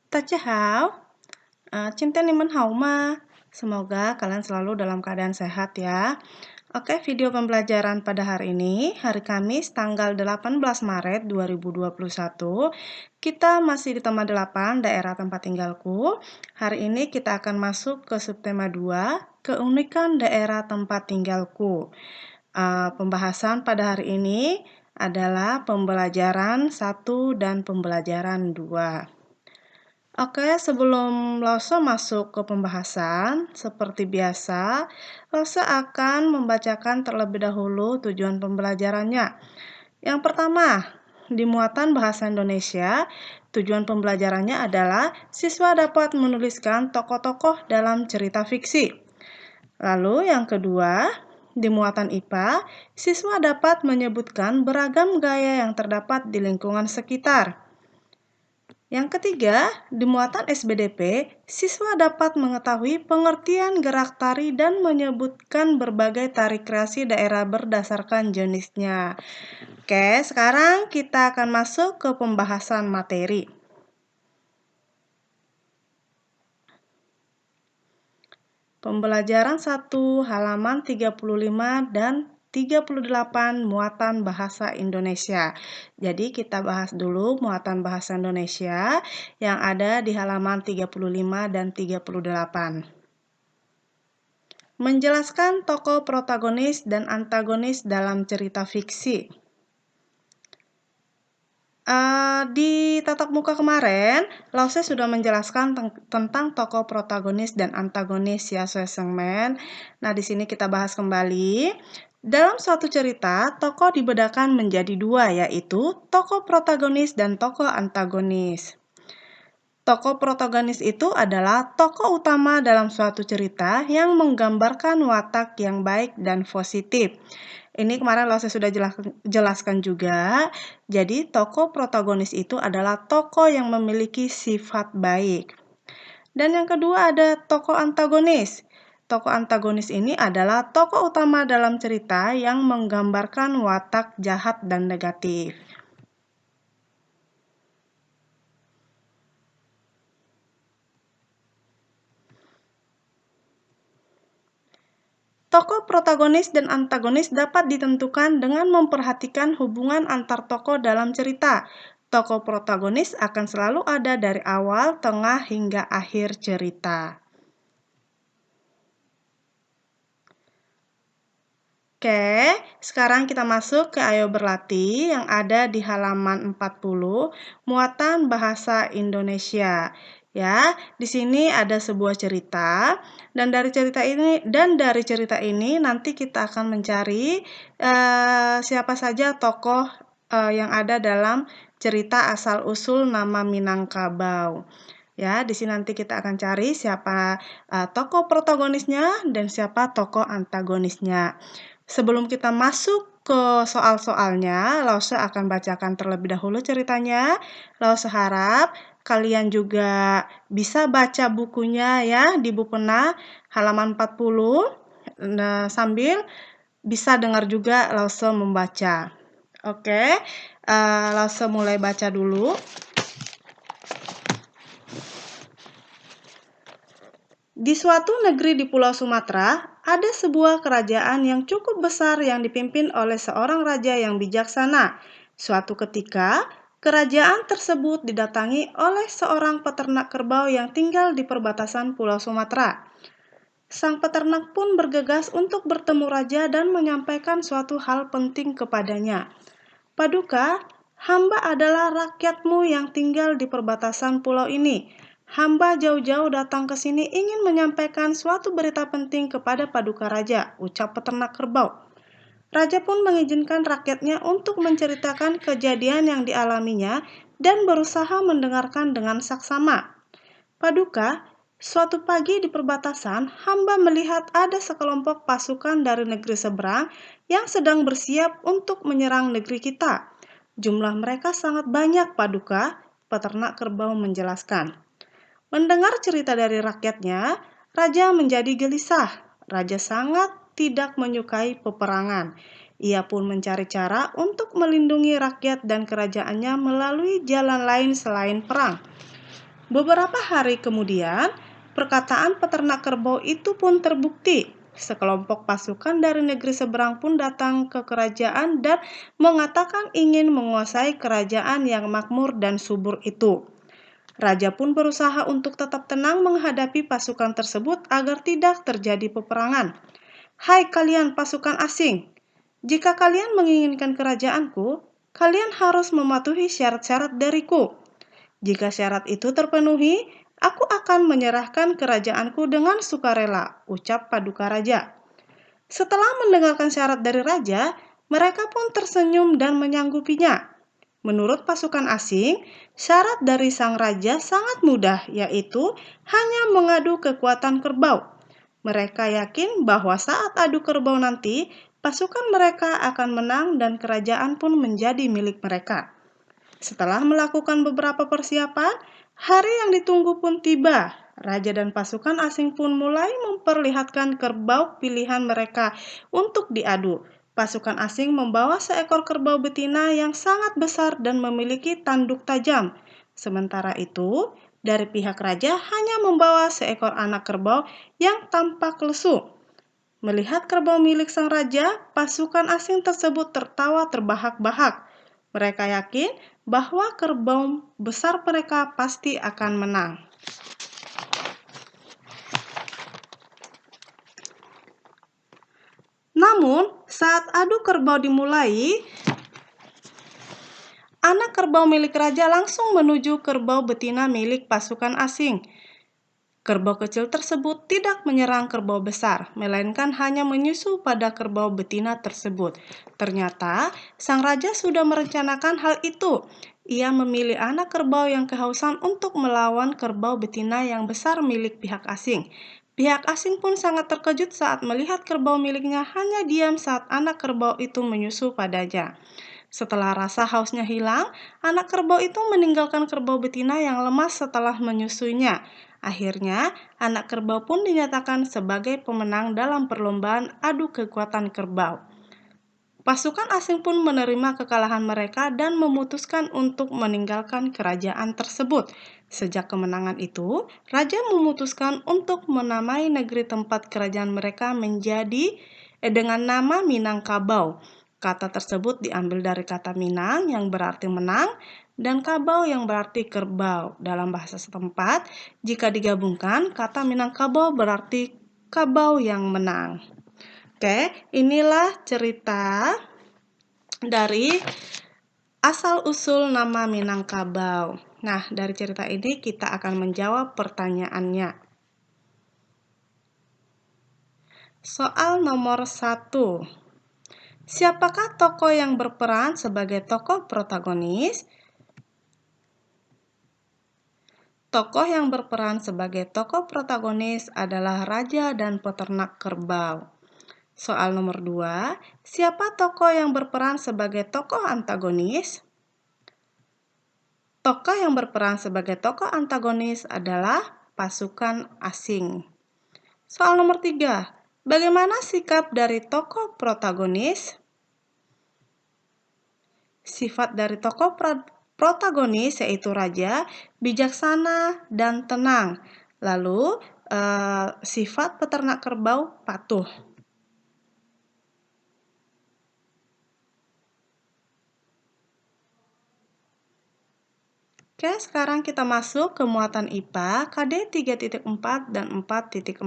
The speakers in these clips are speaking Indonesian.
大家好, Cinta Niman Hauma. Semoga kalian selalu dalam keadaan sehat ya. Oke, video pembelajaran pada hari ini, hari Kamis tanggal 18 Maret 2021. Kita masih di tema 8, daerah tempat tinggalku. Hari ini kita akan masuk ke subtema 2, keunikan daerah tempat tinggalku. Pembahasan pada hari ini adalah pembelajaran 1 dan pembelajaran 2. Oke, sebelum Lause masuk ke pembahasan, seperti biasa, Lause akan membacakan terlebih dahulu tujuan pembelajarannya. Yang pertama, di muatan bahasa Indonesia, tujuan pembelajarannya adalah siswa dapat menuliskan tokoh-tokoh dalam cerita fiksi. Lalu yang kedua, di muatan IPA, siswa dapat menyebutkan beragam gaya yang terdapat di lingkungan sekitar. Yang ketiga, di muatan SBDP, siswa dapat mengetahui pengertian gerak tari dan menyebutkan berbagai tari kreasi daerah berdasarkan jenisnya. Oke, sekarang kita akan masuk ke pembahasan materi. Pembelajaran 1, halaman 35 dan 38 muatan bahasa Indonesia. Jadi kita bahas dulu muatan bahasa Indonesia yang ada di halaman 35 dan 38. Menjelaskan tokoh protagonis dan antagonis dalam cerita fiksi. Di tatap muka kemarin, Lause sudah menjelaskan tentang tokoh protagonis dan antagonis ya segmen. Nah, di sini kita bahas kembali. Dalam suatu cerita, tokoh dibedakan menjadi dua, yaitu tokoh protagonis dan tokoh antagonis. Tokoh protagonis itu adalah tokoh utama dalam suatu cerita yang menggambarkan watak yang baik dan positif. Ini kemarin Lause sudah jelaskan juga. Jadi, tokoh protagonis itu adalah tokoh yang memiliki sifat baik. Dan yang kedua ada tokoh antagonis. Tokoh antagonis ini adalah tokoh utama dalam cerita yang menggambarkan watak jahat dan negatif. Tokoh protagonis dan antagonis dapat ditentukan dengan memperhatikan hubungan antar tokoh dalam cerita. Tokoh protagonis akan selalu ada dari awal, tengah, hingga akhir cerita. Oke, sekarang kita masuk ke Ayo Berlatih yang ada di halaman 40, muatan bahasa Indonesia. Ya, di sini ada sebuah cerita dan dari cerita ini nanti kita akan mencari siapa saja tokoh yang ada dalam cerita asal-usul nama Minangkabau. Ya, di sini nanti kita akan cari siapa tokoh protagonisnya dan siapa tokoh antagonisnya. Sebelum kita masuk ke soal-soalnya, Lause akan bacakan terlebih dahulu ceritanya. Lause harap kalian juga bisa baca bukunya ya di Bupena halaman 40 sambil bisa dengar juga Lause membaca. Oke, Lause mulai baca dulu. Di suatu negeri di Pulau Sumatera, ada sebuah kerajaan yang cukup besar yang dipimpin oleh seorang raja yang bijaksana. Suatu ketika, kerajaan tersebut didatangi oleh seorang peternak kerbau yang tinggal di perbatasan Pulau Sumatera. Sang peternak pun bergegas untuk bertemu raja dan menyampaikan suatu hal penting kepadanya. Paduka, hamba adalah rakyatmu yang tinggal di perbatasan pulau ini. Hamba jauh-jauh datang ke sini ingin menyampaikan suatu berita penting kepada Paduka Raja, ucap peternak kerbau. Raja pun mengizinkan rakyatnya untuk menceritakan kejadian yang dialaminya dan berusaha mendengarkan dengan saksama. Paduka, suatu pagi di perbatasan, hamba melihat ada sekelompok pasukan dari negeri seberang yang sedang bersiap untuk menyerang negeri kita. Jumlah mereka sangat banyak, Paduka, peternak kerbau menjelaskan. Mendengar cerita dari rakyatnya, raja menjadi gelisah. Raja sangat tidak menyukai peperangan. Ia pun mencari cara untuk melindungi rakyat dan kerajaannya melalui jalan lain selain perang. Beberapa hari kemudian, perkataan peternak kerbau itu pun terbukti. Sekelompok pasukan dari negeri seberang pun datang ke kerajaan dan mengatakan ingin menguasai kerajaan yang makmur dan subur itu. Raja pun berusaha untuk tetap tenang menghadapi pasukan tersebut agar tidak terjadi peperangan. Hai kalian pasukan asing, jika kalian menginginkan kerajaanku, kalian harus mematuhi syarat-syarat dariku. Jika syarat itu terpenuhi, aku akan menyerahkan kerajaanku dengan sukarela, ucap Paduka Raja. Setelah mendengarkan syarat dari raja, mereka pun tersenyum dan menyanggupinya. Menurut pasukan asing, syarat dari sang raja sangat mudah, yaitu hanya mengadu kekuatan kerbau. Mereka yakin bahwa saat adu kerbau nanti, pasukan mereka akan menang dan kerajaan pun menjadi milik mereka. Setelah melakukan beberapa persiapan, hari yang ditunggu pun tiba. Raja dan pasukan asing pun mulai memperlihatkan kerbau pilihan mereka untuk diadu. Pasukan asing membawa seekor kerbau betina yang sangat besar dan memiliki tanduk tajam. Sementara itu, dari pihak raja hanya membawa seekor anak kerbau yang tampak lesu. Melihat kerbau milik sang raja, pasukan asing tersebut tertawa terbahak-bahak. Mereka yakin bahwa kerbau besar mereka pasti akan menang. Namun, saat adu kerbau dimulai, anak kerbau milik raja langsung menuju kerbau betina milik pasukan asing. Kerbau kecil tersebut tidak menyerang kerbau besar, melainkan hanya menyusu pada kerbau betina tersebut. Ternyata, sang raja sudah merencanakan hal itu. Ia memilih anak kerbau yang kehausan untuk melawan kerbau betina yang besar milik pihak asing. Pihak asing pun sangat terkejut saat melihat kerbau miliknya hanya diam saat anak kerbau itu menyusu padanya. Setelah rasa hausnya hilang, anak kerbau itu meninggalkan kerbau betina yang lemas setelah menyusuinya. Akhirnya, anak kerbau pun dinyatakan sebagai pemenang dalam perlombaan adu kekuatan kerbau. Pasukan asing pun menerima kekalahan mereka dan memutuskan untuk meninggalkan kerajaan tersebut. Sejak kemenangan itu, raja memutuskan untuk menamai negeri tempat kerajaan mereka dengan nama Minangkabau. Kata tersebut diambil dari kata Minang yang berarti menang dan Kabau yang berarti kerbau. Dalam bahasa setempat, jika digabungkan, kata Minangkabau berarti kabau yang menang. Oke, inilah cerita dari asal-usul nama Minangkabau. Nah, dari cerita ini kita akan menjawab pertanyaannya. Soal nomor 1. Siapakah tokoh yang berperan sebagai tokoh protagonis? Tokoh yang berperan sebagai tokoh protagonis adalah raja dan peternak kerbau. Soal nomor 2, siapa tokoh yang berperan sebagai tokoh antagonis? Tokoh yang berperan sebagai tokoh antagonis adalah pasukan asing. Soal nomor 3, bagaimana sikap dari tokoh protagonis? Sifat dari tokoh protagonis yaitu raja, bijaksana, dan tenang. Lalu, sifat peternak kerbau patuh. Oke, sekarang kita masuk ke muatan IPA KD 3.4 dan 4.4.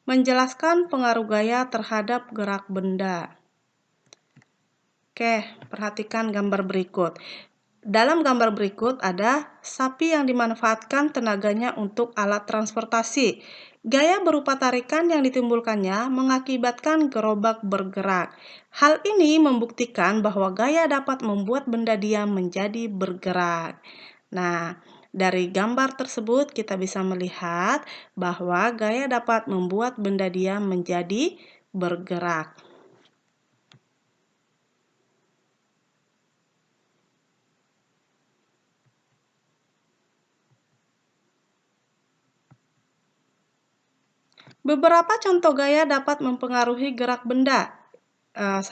Menjelaskan pengaruh gaya terhadap gerak benda. Oke, perhatikan gambar berikut. Dalam gambar berikut ada sapi yang dimanfaatkan tenaganya untuk alat transportasi. Gaya berupa tarikan yang ditimbulkannya mengakibatkan gerobak bergerak. Hal ini membuktikan bahwa gaya dapat membuat benda diam menjadi bergerak. Nah, dari gambar tersebut kita bisa melihat bahwa gaya dapat membuat benda diam menjadi bergerak. Beberapa contoh gaya dapat mempengaruhi gerak benda. 1.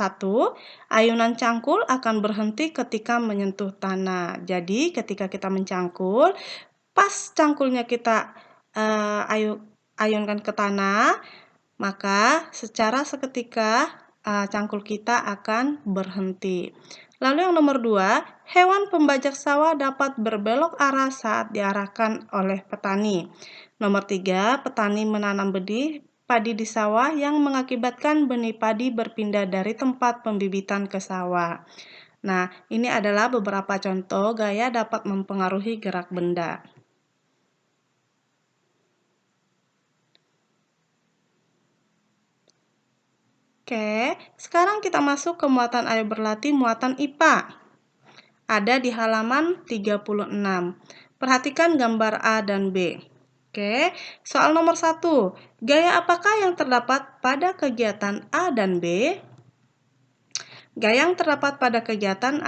Ayunan cangkul akan berhenti ketika menyentuh tanah. Jadi, ketika kita mencangkul, pas cangkulnya kita ayunkan ke tanah, maka secara seketika cangkul kita akan berhenti. Lalu yang nomor 2, hewan pembajak sawah dapat berbelok arah saat diarahkan oleh petani. Nomor 3, petani menanam benih padi di sawah yang mengakibatkan benih padi berpindah dari tempat pembibitan ke sawah. Nah, ini adalah beberapa contoh gaya dapat mempengaruhi gerak benda. Oke, sekarang kita masuk ke muatan ayo berlatih muatan IPA. Ada di halaman 36. Perhatikan gambar A dan B. Oke, soal nomor 1. Gaya apakah yang terdapat pada kegiatan A dan B? Gaya yang terdapat pada kegiatan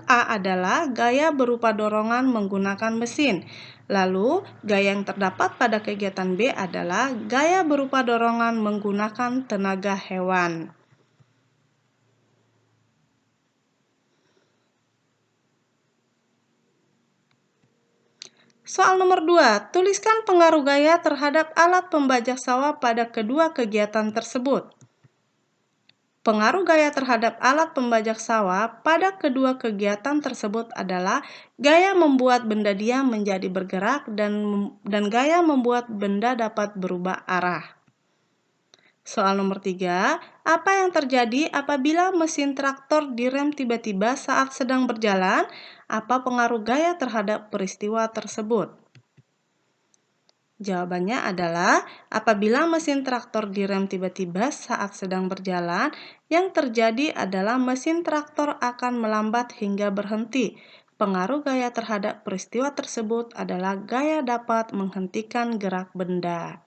A adalah gaya berupa dorongan menggunakan mesin. Lalu, gaya yang terdapat pada kegiatan B adalah gaya berupa dorongan menggunakan tenaga hewan. Soal nomor 2, tuliskan pengaruh gaya terhadap alat pembajak sawah pada kedua kegiatan tersebut. Pengaruh gaya terhadap alat pembajak sawah pada kedua kegiatan tersebut adalah gaya membuat benda diam menjadi bergerak dan gaya membuat benda dapat berubah arah. Soal nomor 3, apa yang terjadi apabila mesin traktor direm tiba-tiba saat sedang berjalan? Apa pengaruh gaya terhadap peristiwa tersebut? Jawabannya adalah apabila mesin traktor direm tiba-tiba saat sedang berjalan, yang terjadi adalah mesin traktor akan melambat hingga berhenti. Pengaruh gaya terhadap peristiwa tersebut adalah gaya dapat menghentikan gerak benda.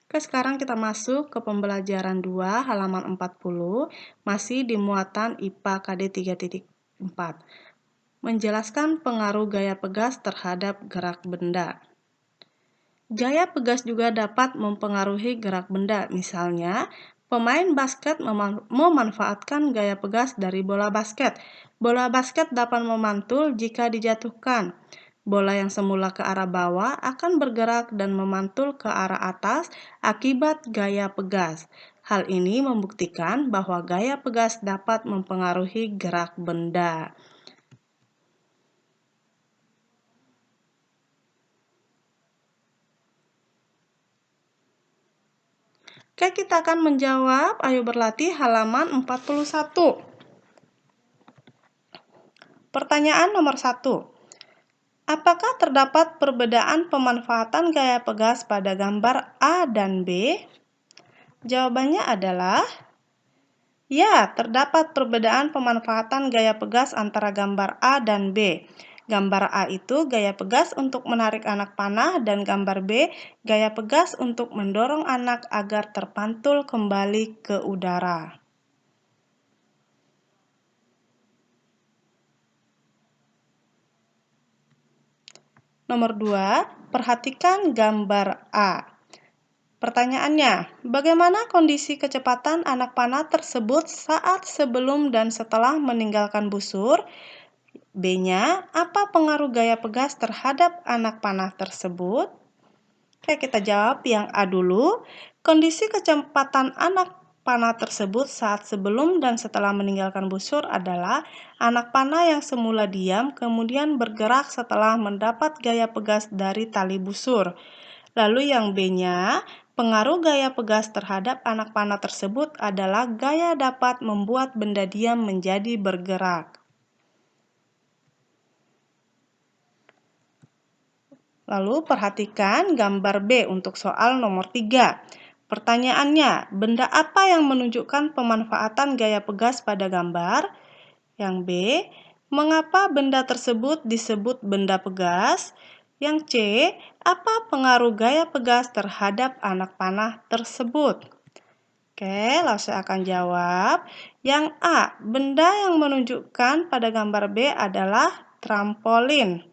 Oke, sekarang kita masuk ke pembelajaran 2 halaman 40, masih di muatan IPA KD 3.4. Menjelaskan pengaruh gaya pegas terhadap gerak benda. Gaya pegas juga dapat mempengaruhi gerak benda. Misalnya, pemain basket memanfaatkan gaya pegas dari bola basket. Bola basket dapat memantul jika dijatuhkan. Bola yang semula ke arah bawah akan bergerak dan memantul ke arah atas akibat gaya pegas. Hal ini membuktikan bahwa gaya pegas dapat mempengaruhi gerak benda. Oke, kita akan menjawab Ayo Berlatih halaman 41. Pertanyaan nomor 1. Apakah terdapat perbedaan pemanfaatan gaya pegas pada gambar A dan B? Jawabannya adalah ya, terdapat perbedaan pemanfaatan gaya pegas antara gambar A dan B. Gambar A itu gaya pegas untuk menarik anak panah dan gambar B gaya pegas untuk mendorong anak agar terpantul kembali ke udara. Nomor 2, perhatikan gambar A. Pertanyaannya, bagaimana kondisi kecepatan anak panah tersebut saat sebelum dan setelah meninggalkan busur? B-nya, apa pengaruh gaya pegas terhadap anak panah tersebut? Oke, kita jawab yang A dulu. Kondisi kecepatan anak panah tersebut saat sebelum dan setelah meninggalkan busur adalah anak panah yang semula diam kemudian bergerak setelah mendapat gaya pegas dari tali busur. Lalu yang B-nya, pengaruh gaya pegas terhadap anak panah tersebut adalah gaya dapat membuat benda diam menjadi bergerak. Lalu perhatikan gambar B untuk soal nomor 3. Pertanyaannya, benda apa yang menunjukkan pemanfaatan gaya pegas pada gambar? Yang B, mengapa benda tersebut disebut benda pegas? Yang C, apa pengaruh gaya pegas terhadap anak panah tersebut? Oke, lalu saya akan jawab. Yang A, benda yang menunjukkan pada gambar B adalah trampolin.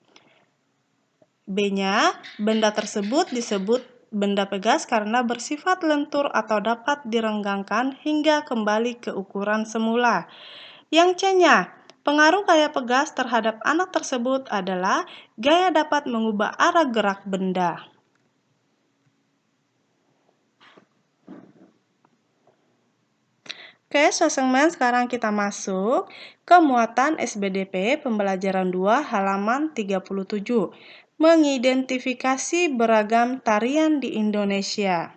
B-nya, benda tersebut disebut benda pegas karena bersifat lentur atau dapat direnggangkan hingga kembali ke ukuran semula. Yang C-nya, pengaruh gaya pegas terhadap anak tersebut adalah gaya dapat mengubah arah gerak benda. Oke, Sosemen, sekarang kita masuk ke muatan SBDP pembelajaran 2 halaman 37. Mengidentifikasi beragam tarian di Indonesia.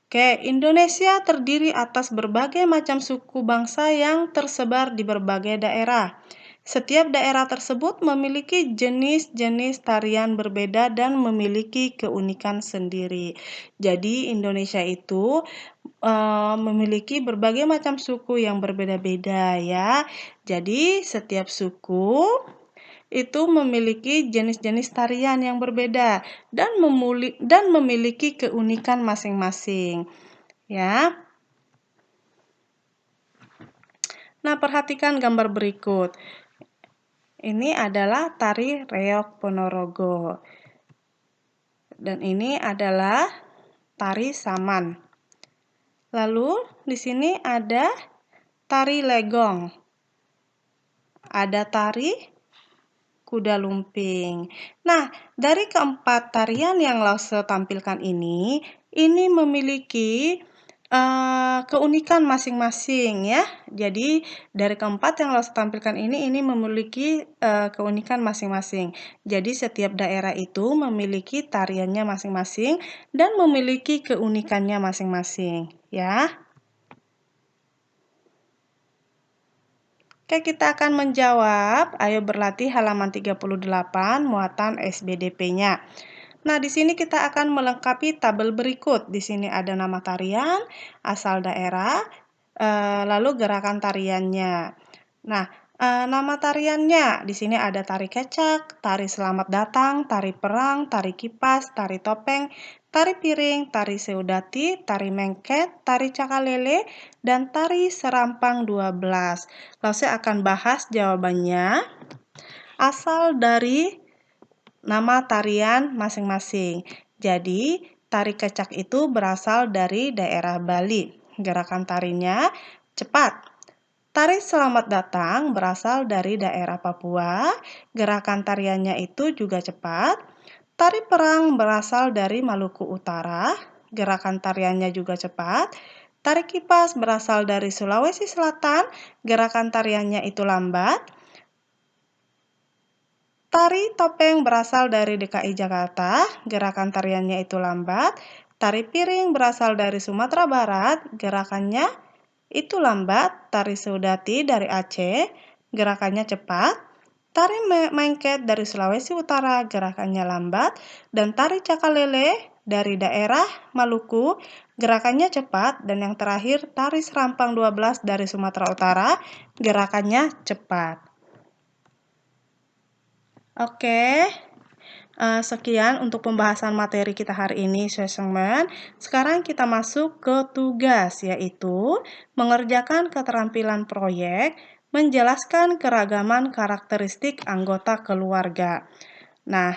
Oke, Indonesia terdiri atas berbagai macam suku bangsa yang tersebar di berbagai daerah. Setiap daerah tersebut memiliki jenis-jenis tarian berbeda dan memiliki keunikan sendiri. Jadi, Indonesia itu memiliki berbagai macam suku yang berbeda-beda ya. Jadi, setiap suku itu memiliki jenis-jenis tarian yang berbeda dan memiliki keunikan masing-masing. Ya. Nah, perhatikan gambar berikut. Ini adalah tari Reog Ponorogo. Dan ini adalah tari Saman. Lalu di sini ada tari Legong. Ada tari Kuda Lumping. Nah, dari keempat tarian yang Lause tampilkan ini memiliki keunikan masing-masing ya. Jadi dari keempat yang Lause tampilkan ini memiliki keunikan masing-masing. Jadi setiap daerah itu memiliki tariannya masing-masing dan memiliki keunikannya masing-masing ya. Oke, kita akan menjawab. Ayo berlatih halaman 38 muatan SBDP-nya. Nah, di sini kita akan melengkapi tabel berikut. Di sini ada nama tarian, asal daerah, lalu gerakan tariannya. Nah, nama tariannya di sini ada tari kecak, tari selamat datang, tari perang, tari kipas, tari topeng, tari piring, tari seudati, tari mengket, tari cakalele, dan tari serampang 12. Lalu saya akan bahas jawabannya asal dari nama tarian masing-masing. Jadi, tari kecak itu berasal dari daerah Bali. Gerakan tarinya cepat. Tari selamat datang berasal dari daerah Papua. Gerakan tariannya itu juga cepat. Tari perang berasal dari Maluku Utara. Gerakan tariannya juga cepat. Tari kipas berasal dari Sulawesi Selatan. Gerakan tariannya itu lambat. Tari topeng berasal dari DKI Jakarta, gerakan tariannya itu lambat. Tari piring berasal dari Sumatera Barat, gerakannya itu lambat. Tari seudati dari Aceh, gerakannya cepat. Tari mengket dari Sulawesi Utara, gerakannya lambat. Dan tari cakalele dari daerah Maluku, gerakannya cepat. Dan yang terakhir, tari serampang 12 dari Sumatera Utara, gerakannya cepat. Oke, sekian untuk pembahasan materi kita hari ini, Sesengmen. Sekarang kita masuk ke tugas, yaitu mengerjakan keterampilan proyek, menjelaskan keragaman karakteristik anggota keluarga. Nah,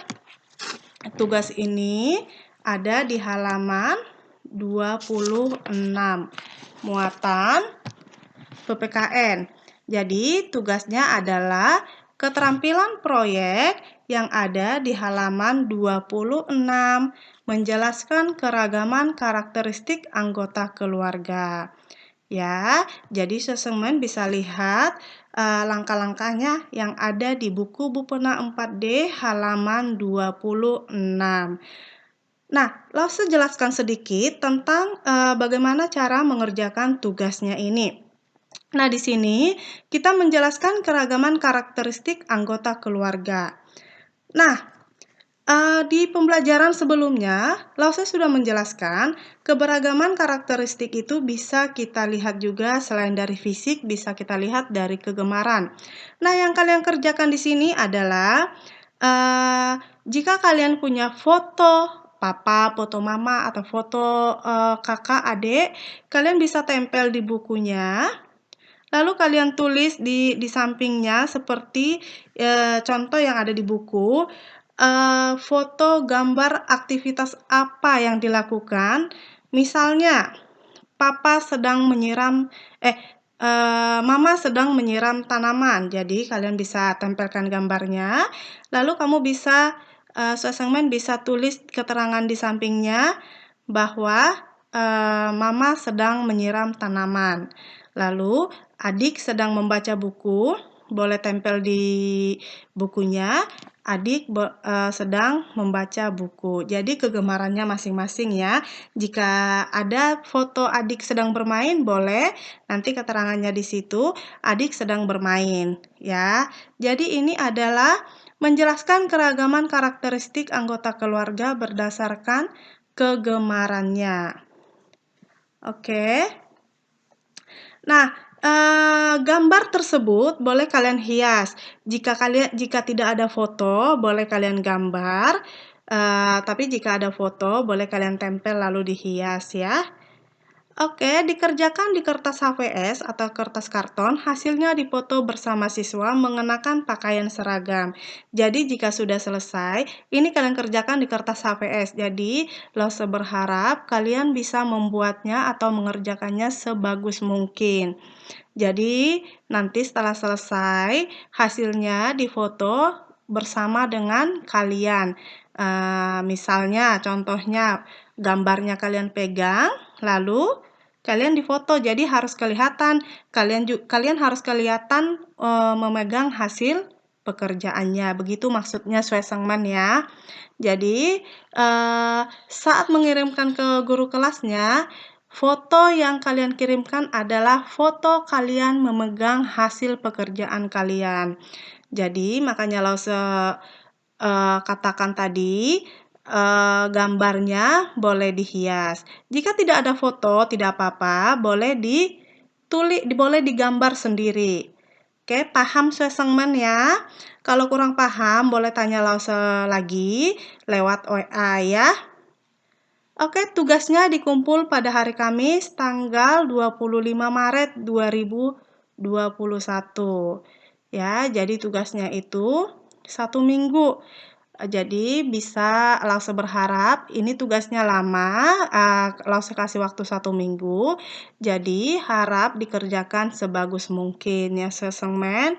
tugas ini ada di halaman 26, muatan PPKN. Jadi, tugasnya adalah keterampilan proyek yang ada di halaman 26, menjelaskan keragaman karakteristik anggota keluarga. Ya, jadi Sesengmen bisa lihat langkah-langkahnya yang ada di buku Bupena 4D halaman 26. Nah, langsung jelaskan sedikit tentang bagaimana cara mengerjakan tugasnya ini. Nah, di sini kita menjelaskan keragaman karakteristik anggota keluarga. Nah, di pembelajaran sebelumnya, Lause sudah menjelaskan keberagaman karakteristik itu bisa kita lihat juga selain dari fisik, bisa kita lihat dari kegemaran. Nah, yang kalian kerjakan di sini adalah jika kalian punya foto papa, foto mama, atau foto kakak, adik, kalian bisa tempel di bukunya. Lalu kalian tulis di sampingnya seperti contoh yang ada di buku, foto gambar aktivitas apa yang dilakukan. Misalnya, papa sedang menyiram, Mama sedang menyiram tanaman. Jadi kalian bisa tempelkan gambarnya, lalu kamu bisa, Suasembada bisa tulis keterangan di sampingnya bahwa, Mama sedang menyiram tanaman. Lalu adik sedang membaca buku, boleh tempel di bukunya, adik sedang membaca buku. Jadi kegemarannya masing-masing ya. Jika ada foto adik sedang bermain, boleh nanti keterangannya di situ, adik sedang bermain, ya. Jadi ini adalah menjelaskan keragaman karakteristik anggota keluarga berdasarkan kegemarannya. Oke. Nah, gambar tersebut boleh kalian hias. Jika tidak ada foto, boleh kalian gambar, tapi jika ada foto, boleh kalian tempel lalu dihias ya. Oke, dikerjakan di kertas HVS atau kertas karton, hasilnya dipoto bersama siswa mengenakan pakaian seragam. Jadi jika sudah selesai, ini kalian kerjakan di kertas HVS. Jadi, Lause berharap kalian bisa membuatnya atau mengerjakannya sebagus mungkin. Jadi, nanti setelah selesai, hasilnya difoto bersama dengan kalian. Misalnya, contohnya, gambarnya kalian pegang, lalu kalian difoto. Jadi harus kelihatan, kalian harus kelihatan memegang hasil pekerjaannya. Begitu maksudnya Swesengman ya. Jadi, saat mengirimkan ke guru kelasnya, foto yang kalian kirimkan adalah foto kalian memegang hasil pekerjaan kalian. Jadi, makanya Lause katakan tadi, gambarnya boleh dihias. Jika tidak ada foto, tidak apa-apa, boleh digambar sendiri. Oke, paham Swesengman ya? Kalau kurang paham, boleh tanya Lause lagi lewat WA ya. Oke, tugasnya dikumpul pada hari Kamis tanggal 25 Maret 2021. Ya, jadi tugasnya itu 1 minggu. Jadi bisa Lause berharap ini tugasnya lama, Lause kasih waktu 1 minggu. Jadi harap dikerjakan sebagus mungkin ya Swesengman.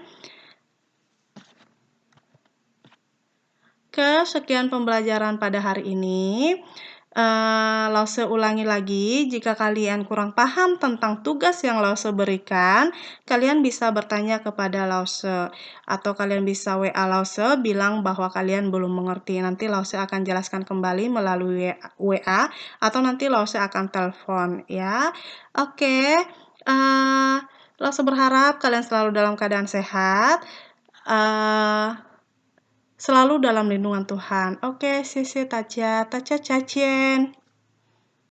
Sekian pembelajaran pada hari ini. Lause ulangi lagi, jika kalian kurang paham tentang tugas yang Lause berikan, kalian bisa bertanya kepada Lause. Atau kalian bisa WA Lause bilang bahwa kalian belum mengerti. Nanti Lause akan jelaskan kembali melalui WA atau nanti Lause akan telepon ya. Oke, Lause berharap kalian selalu dalam keadaan sehat. Selalu dalam lindungan Tuhan. Oke, 谢谢大家，大家再见。